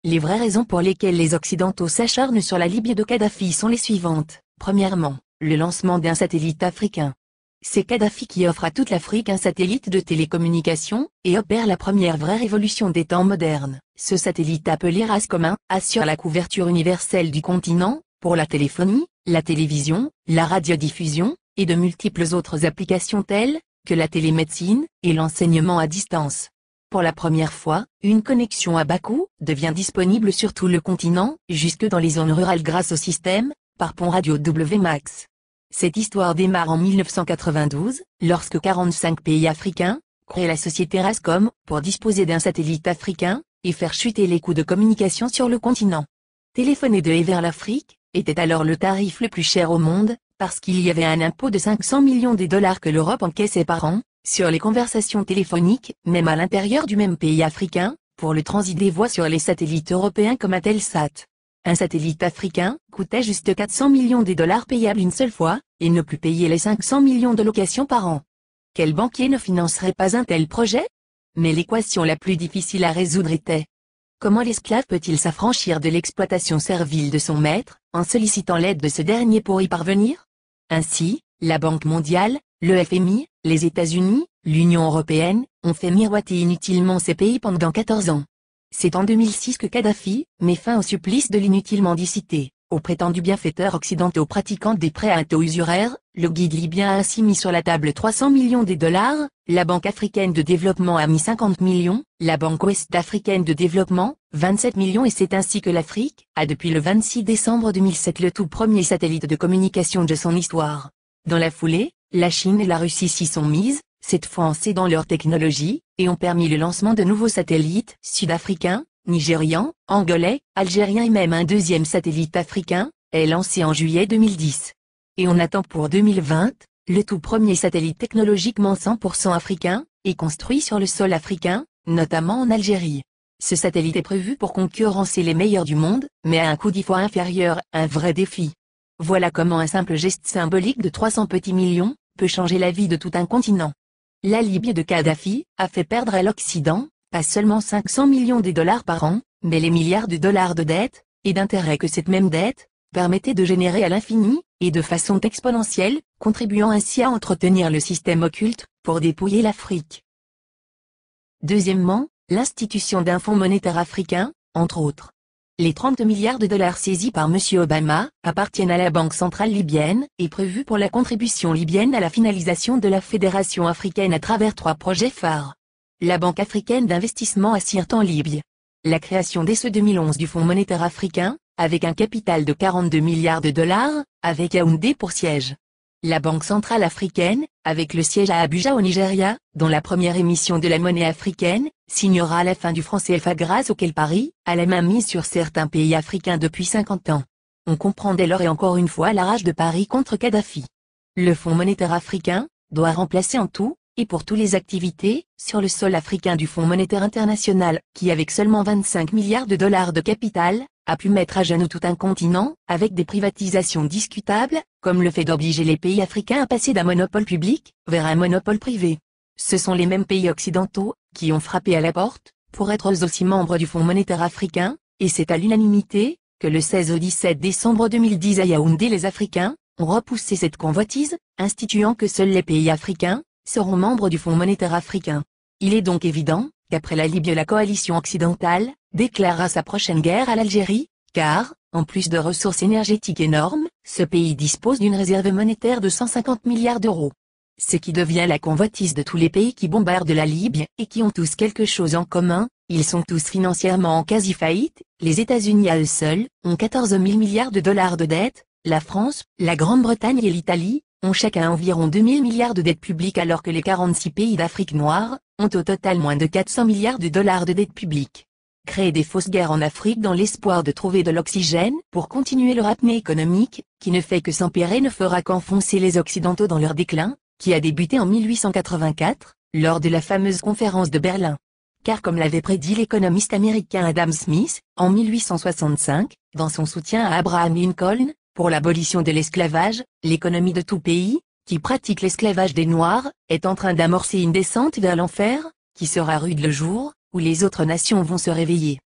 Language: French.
Les vraies raisons pour lesquelles les Occidentaux s'acharnent sur la Libye de Kadhafi sont les suivantes. Premièrement, le lancement d'un satellite africain. C'est Kadhafi qui offre à toute l'Afrique un satellite de télécommunication, et opère la première vraie révolution des temps modernes. Ce satellite appelé RASCOM assure la couverture universelle du continent, pour la téléphonie, la télévision, la radiodiffusion, et de multiples autres applications telles que la télémédecine et l'enseignement à distance. Pour la première fois, une connexion à bas coût devient disponible sur tout le continent, jusque dans les zones rurales grâce au système, par pont radio WMAX. Cette histoire démarre en 1992, lorsque 45 pays africains créent la société RASCOM pour disposer d'un satellite africain et faire chuter les coûts de communication sur le continent. Téléphoner de et vers l'Afrique était alors le tarif le plus cher au monde, parce qu'il y avait un impôt de 500 millions de dollars que l'Europe encaissait par an sur les conversations téléphoniques, même à l'intérieur du même pays africain, pour le transit des voix sur les satellites européens comme Intelsat. Un satellite africain coûtait juste 400 millions de dollars payables une seule fois, et ne plus payer les 500 millions de locations par an. Quel banquier ne financerait pas un tel projet? Mais l'équation la plus difficile à résoudre était: comment l'esclave peut-il s'affranchir de l'exploitation servile de son maître, en sollicitant l'aide de ce dernier pour y parvenir? Ainsi, la Banque mondiale, le FMI, les États-Unis, l'Union européenne, ont fait miroiter inutilement ces pays pendant 14 ans. C'est en 2006 que Kadhafi met fin au supplice de l'inutile mendicité. Aux prétendus bienfaiteurs occidentaux pratiquant des prêts à taux usuraires, le guide libyen a ainsi mis sur la table 300 millions de dollars, la Banque africaine de développement a mis 50 millions, la Banque ouest-africaine de développement, 27 millions, et c'est ainsi que l'Afrique a depuis le 26 décembre 2007 le tout premier satellite de communication de son histoire. Dans la foulée, la Chine et la Russie s'y sont mises, cette fois en cédant leur technologie, et ont permis le lancement de nouveaux satellites sud-africains, nigérians, angolais, algériens, et même un deuxième satellite africain, est lancé en juillet 2010. Et on attend pour 2020, le tout premier satellite technologiquement 100% africain, et construit sur le sol africain, notamment en Algérie. Ce satellite est prévu pour concurrencer les meilleurs du monde, mais à un coût 10 fois inférieur, un vrai défi. Voilà comment un simple geste symbolique de 300 petits millions peut changer la vie de tout un continent. La Libye de Kadhafi a fait perdre à l'Occident, pas seulement 500 millions de dollars par an, mais les milliards de dollars de dettes, et d'intérêts que cette même dette permettait de générer à l'infini, et de façon exponentielle, contribuant ainsi à entretenir le système occulte, pour dépouiller l'Afrique. Deuxièmement, l'institution d'un fonds monétaire africain, entre autres. Les 30 milliards de dollars saisis par M. Obama appartiennent à la Banque centrale libyenne et prévus pour la contribution libyenne à la finalisation de la Fédération africaine à travers 3 projets phares. La Banque africaine d'investissement assire en Libye. La création dès ce 2011 du Fonds monétaire africain, avec un capital de 42 milliards de dollars, avec Yaoundé pour siège. La Banque centrale africaine, avec le siège à Abuja au Nigeria, dont la première émission de la monnaie africaine, signera à la fin du franc CFA grâce auquel Paris a la main mise sur certains pays africains depuis 50 ans. On comprend dès lors et encore une fois la rage de Paris contre Kadhafi. Le Fonds monétaire africain doit remplacer en tout, et pour toutes les activités, sur le sol africain du Fonds monétaire international, qui avec seulement 25 milliards de dollars de capital, a pu mettre à genoux tout un continent, avec des privatisations discutables, comme le fait d'obliger les pays africains à passer d'un monopole public vers un monopole privé. Ce sont les mêmes pays occidentaux qui ont frappé à la porte, pour être aussi membres du Fonds monétaire africain, et c'est à l'unanimité que le 16 au 17 décembre 2010 à Yaoundé les Africains ont repoussé cette convoitise, instituant que seuls les pays africains seront membres du Fonds monétaire africain. Il est donc évident qu'après la Libye la coalition occidentale déclarera sa prochaine guerre à l'Algérie, car, en plus de ressources énergétiques énormes, ce pays dispose d'une réserve monétaire de 150 milliards d'euros. Ce qui devient la convoitise de tous les pays qui bombardent la Libye et qui ont tous quelque chose en commun, ils sont tous financièrement en quasi-faillite, les États-Unis à eux seuls ont 14 000 milliards de dollars de dettes, la France, la Grande-Bretagne et l'Italie ont chacun environ 2 000 milliards de dettes publiques alors que les 46 pays d'Afrique noire ont au total moins de 400 milliards de dollars de dettes publiques. Créer des fausses guerres en Afrique dans l'espoir de trouver de l'oxygène pour continuer leur apnée économique, qui ne fait que s'empirer, ne fera qu'enfoncer les Occidentaux dans leur déclin, qui a débuté en 1884, lors de la fameuse conférence de Berlin. Car comme l'avait prédit l'économiste américain Adam Smith, en 1865, dans son soutien à Abraham Lincoln, pour l'abolition de l'esclavage, l'économie de tout pays, qui pratique l'esclavage des Noirs, est en train d'amorcer une descente vers l'enfer, qui sera rude le jour où les autres nations vont se réveiller.